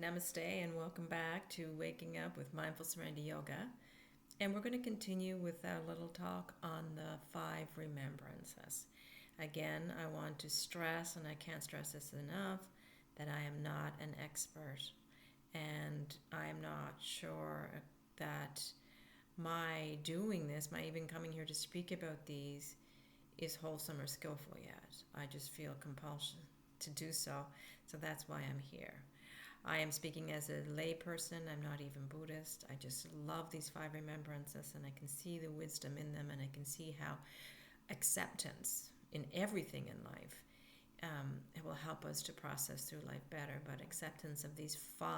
Namaste and welcome back to Waking Up with Mindful Serenity Yoga. And we're going to continue with our little talk on the 5 remembrances. Again, I want to stress, and I can't stress this enough, that I am not an expert. And I am not sure that my doing this, my even coming here to speak about these, is wholesome or skillful yet. I just feel compulsion to do so. So that's why I'm here. I am speaking as a layperson. I'm not even Buddhist. I just love these 5 remembrances, and I can see the wisdom in them, and I can see how acceptance in everything in life it will help us to process through life better. But acceptance of these 5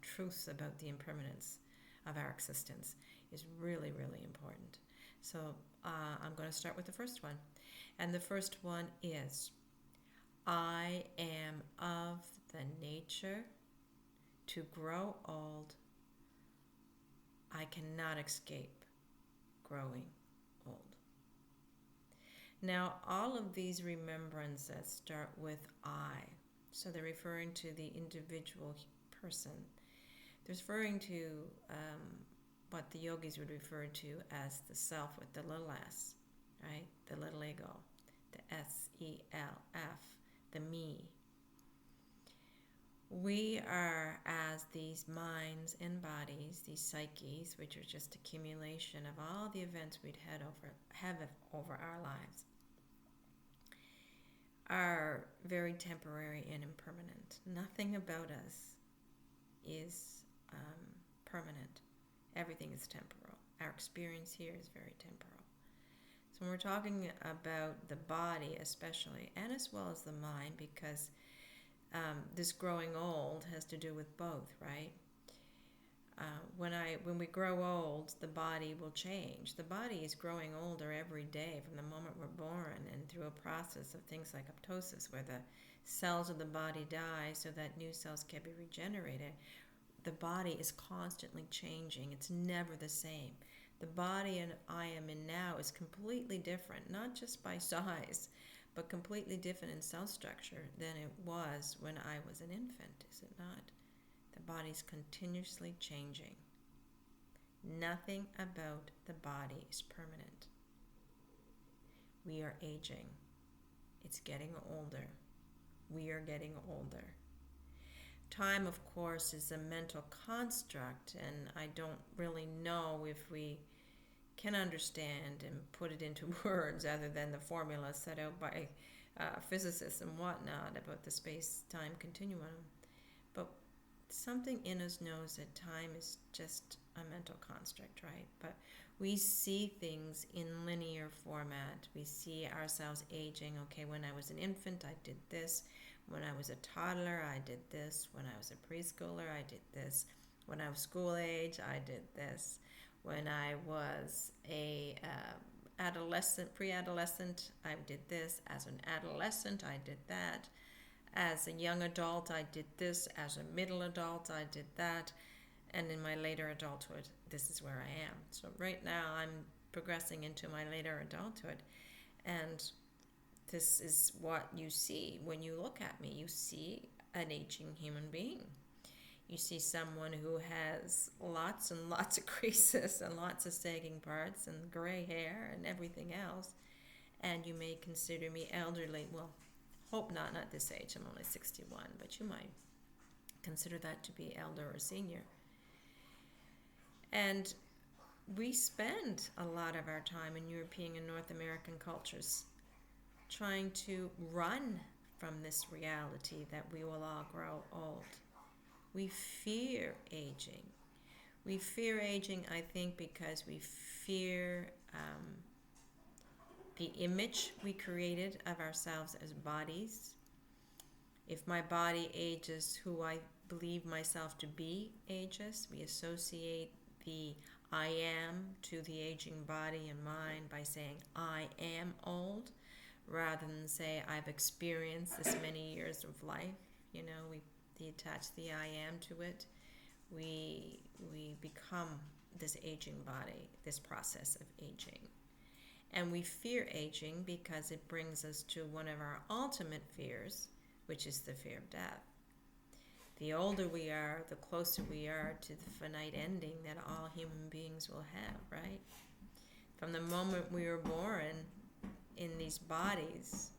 truths about the impermanence of our existence is really, really important. So I'm going to start with the first one. And the first one is, I am of the nature to grow old. I cannot escape growing old. Now, all of these remembrances start with I. So they're referring to the individual person. They're referring to what the yogis would refer to as the self with the little s, right? The little ego, the SELF, the me. We are as these minds and bodies, these psyches, which are just accumulation of all the events we'd have over our lives, are very temporary and impermanent. Nothing about us is permanent. Everything is temporal. Our experience here is very temporal. So when we're talking about the body especially, and as well as the mind, because this growing old has to do with both, right? When we grow old, the body will change. The body is growing older every day from the moment we're born, and through a process of things like apoptosis, where the cells of the body die so that new cells can be regenerated. The body is constantly changing. It's never the same. The body I am in now is completely different, not just by size, but completely different in cell structure than it was when I was an infant, is it not? The body's continuously changing. Nothing about the body is permanent. We are aging. It's getting older. We are getting older. Time, of course, is a mental construct, and I don't really know if we can understand and put it into words other than the formula set out by physicists and whatnot about the space-time continuum. But something in us knows that time is just a mental construct, right? But we see things in linear format. We see ourselves aging. Okay, when I was an infant, I did this. When I was a toddler, I did this. When I was a preschooler, I did this. When I was school age, I did this. When I was a pre-adolescent, I did this. As an adolescent, I did that. As a young adult, I did this. As a middle adult, I did that. And in my later adulthood, this is where I am. So right now, I'm progressing into my later adulthood. And this is what you see when you look at me. You see an aging human being. You see someone who has lots and lots of creases and lots of sagging parts and gray hair and everything else. And you may consider me elderly. Well, hope not at this age. I'm only 61, but you might consider that to be elder or senior. And we spend a lot of our time in European and North American cultures trying to run from this reality that we will all grow old. We fear aging. We fear aging, I think, because we fear the image we created of ourselves as bodies. If my body ages, who I believe myself to be ages, we associate the I am to the aging body and mind by saying I am old, rather than say I've experienced this many years of life. We attach the I am to it. We become this aging body, this process of aging. And we fear aging because it brings us to one of our ultimate fears, which is the fear of death. The older we are, the closer we are to the finite ending that all human beings will have, right? From the moment we were born in these bodies,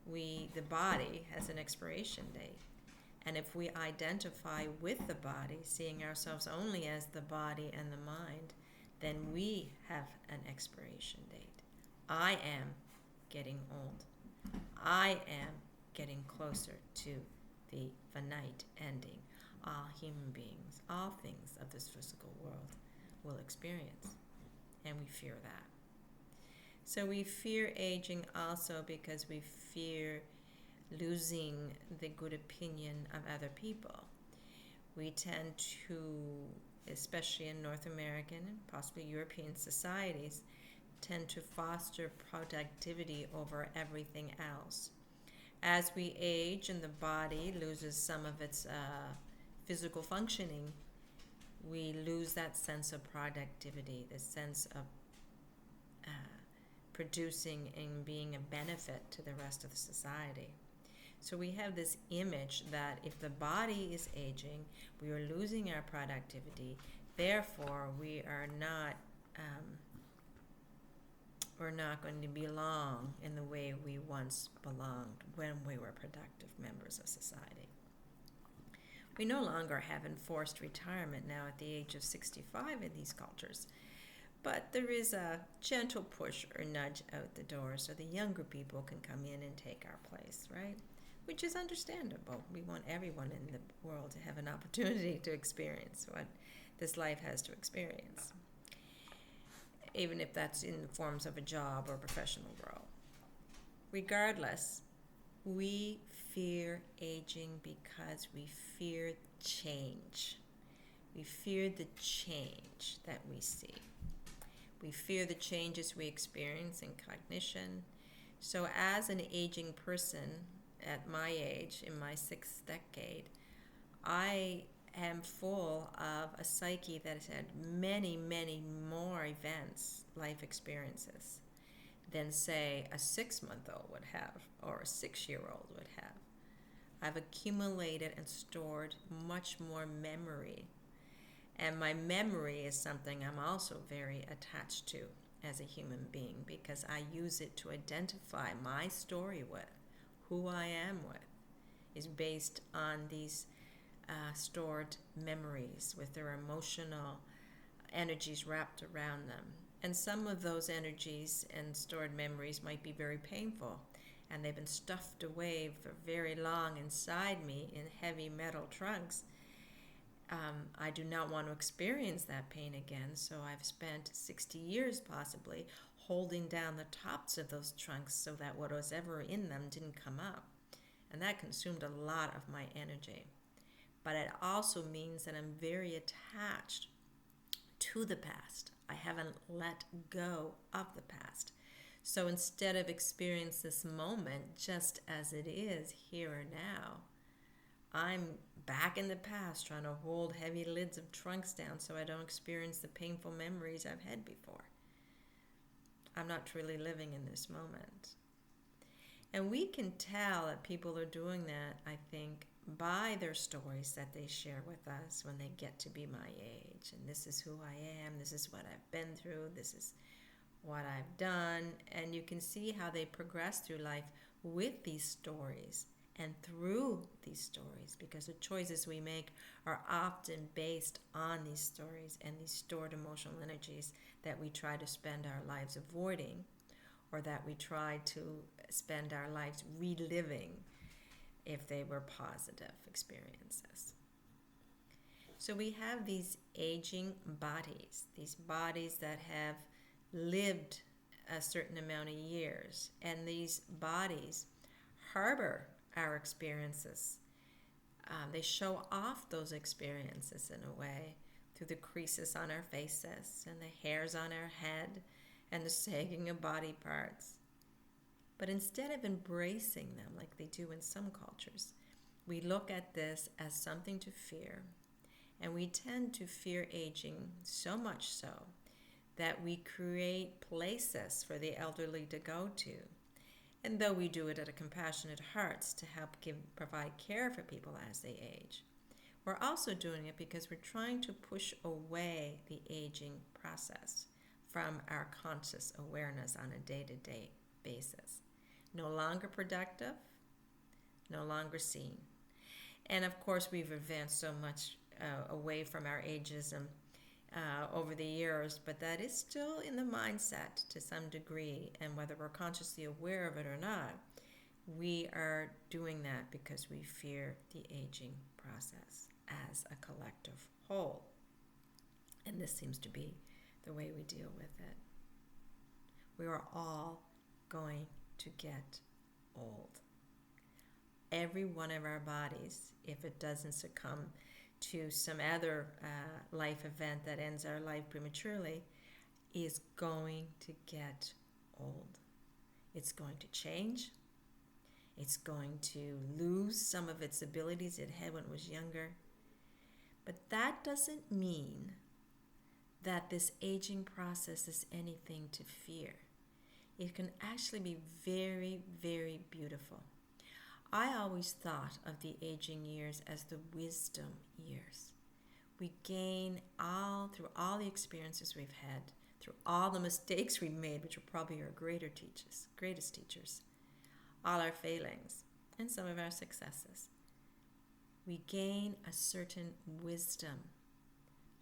the body has an expiration date. And if we identify with the body, seeing ourselves only as the body and the mind, then we have an expiration date. I am getting old. I am getting closer to the finite ending all human beings, all things of this physical world will experience. And we fear that. So we fear aging also because we fear losing the good opinion of other people. We tend to, especially in North American and possibly European societies, tend to foster productivity over everything else. As we age and the body loses some of its physical functioning, we lose that sense of productivity, the sense of producing and being a benefit to the rest of the society. So we have this image that if the body is aging, we are losing our productivity. Therefore, we're not going to belong in the way we once belonged when we were productive members of society. We no longer have enforced retirement now at the age of 65 in these cultures, but there is a gentle push or nudge out the door so the younger people can come in and take our place, right? Which is understandable. We want everyone in the world to have an opportunity to experience what this life has to experience, even if that's in the forms of a job or professional role. Regardless, we fear aging because we fear change. We fear the change that we see. We fear the changes we experience in cognition. So as an aging person, at my age, in my 6th decade, I am full of a psyche that has had many, many more events, life experiences, than, say, a 6-month-old would have or a 6-year-old would have. I've accumulated and stored much more memory. And my memory is something I'm also very attached to as a human being because I use it to identify my story with. Who I am with is based on these stored memories with their emotional energies wrapped around them. And some of those energies and stored memories might be very painful, and they've been stuffed away for very long inside me in heavy metal trunks. I do not want to experience that pain again, so I've spent 60 years possibly holding down the tops of those trunks so that what was ever in them didn't come up. And that consumed a lot of my energy. But it also means that I'm very attached to the past. I haven't let go of the past. So instead of experience this moment just as it is here and now, I'm back in the past trying to hold heavy lids of trunks down so I don't experience the painful memories I've had before. I'm not truly living in this moment. And we can tell that people are doing that, I think, by their stories that they share with us when they get to be my age. And this is who I am, this is what I've been through, this is what I've done. And you can see how they progress through life with these stories and through these stories, because the choices we make are often based on these stories and these stored emotional energies that we try to spend our lives avoiding, or that we try to spend our lives reliving if they were positive experiences. So we have these aging bodies, these bodies that have lived a certain amount of years, and these bodies harbor our experiences. They show off those experiences in a way through the creases on our faces and the hairs on our head and the sagging of body parts. But instead of embracing them like they do in some cultures, we look at this as something to fear. And we tend to fear aging so much so that we create places for the elderly to go to. And though we do it at a compassionate heart to help provide care for people as they age, We're also doing it because we're trying to push away the aging process from our conscious awareness on a day-to-day basis. No longer productive, no longer seen. And of course, we've advanced so much away from our ageism over the years, but that is still in the mindset to some degree. And whether we're consciously aware of it or not, we are doing that because we fear the aging process as a collective whole. And this seems to be the way we deal with it. We are all going to get old. Every one of our bodies, if it doesn't succumb to some other life event that ends our life prematurely, is going to get old. It's going to change. It's going to lose some of its abilities it had when it was younger. But that doesn't mean that this aging process is anything to fear. It can actually be very, very beautiful. I always thought of the aging years as the wisdom years. We gain through all the experiences we've had, through all the mistakes we've made, which are probably our greatest teachers, all our failings, and some of our successes. We gain a certain wisdom,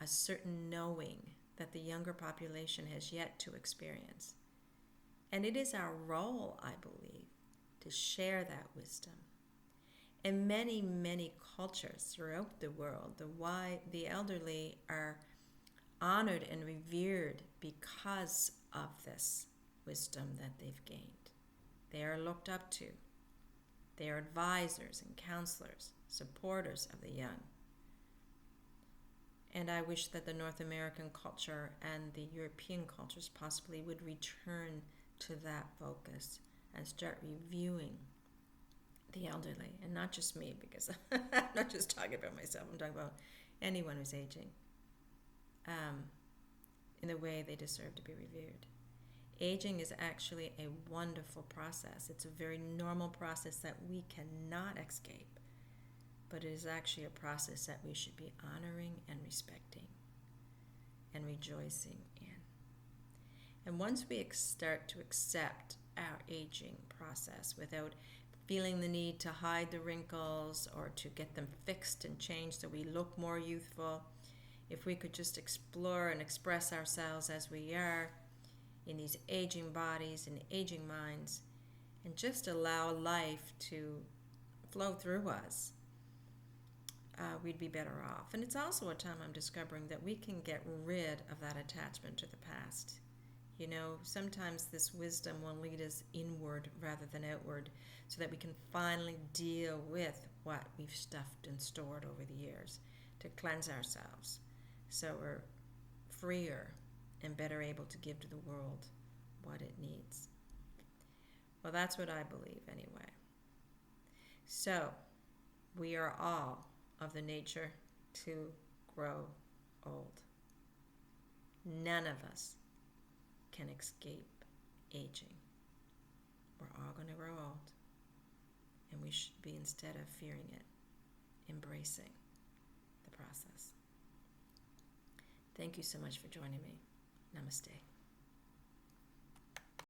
a certain knowing that the younger population has yet to experience. And it is our role, I believe, to share that wisdom. In many, many cultures throughout the world, the elderly are honored and revered because of this wisdom that they've gained. They are looked up to. They are advisors and counselors, supporters of the young. And I wish that the North American culture and the European cultures possibly would return to that focus and start reviewing the elderly, and not just me, because I'm not just talking about myself, I'm talking about anyone who's aging, in the way they deserve to be revered. Aging is actually a wonderful process. It's a very normal process that we cannot escape, but it is actually a process that we should be honoring and respecting and rejoicing in. And once we start to accept our aging process without feeling the need to hide the wrinkles or to get them fixed and changed so we look more youthful, if we could just explore and express ourselves as we are in these aging bodies and aging minds, and just allow life to flow through us, we'd be better off. And it's also a time I'm discovering that we can get rid of that attachment to the past. You know, sometimes this wisdom will lead us inward rather than outward, so that we can finally deal with what we've stuffed and stored over the years, to cleanse ourselves so we're freer and better able to give to the world what it needs. Well, that's what I believe anyway. So, we are all of the nature to grow old. None of us can escape aging. We're all going to grow old, and we should be, instead of fearing it, embracing the process. Thank you so much for joining me. Namaste.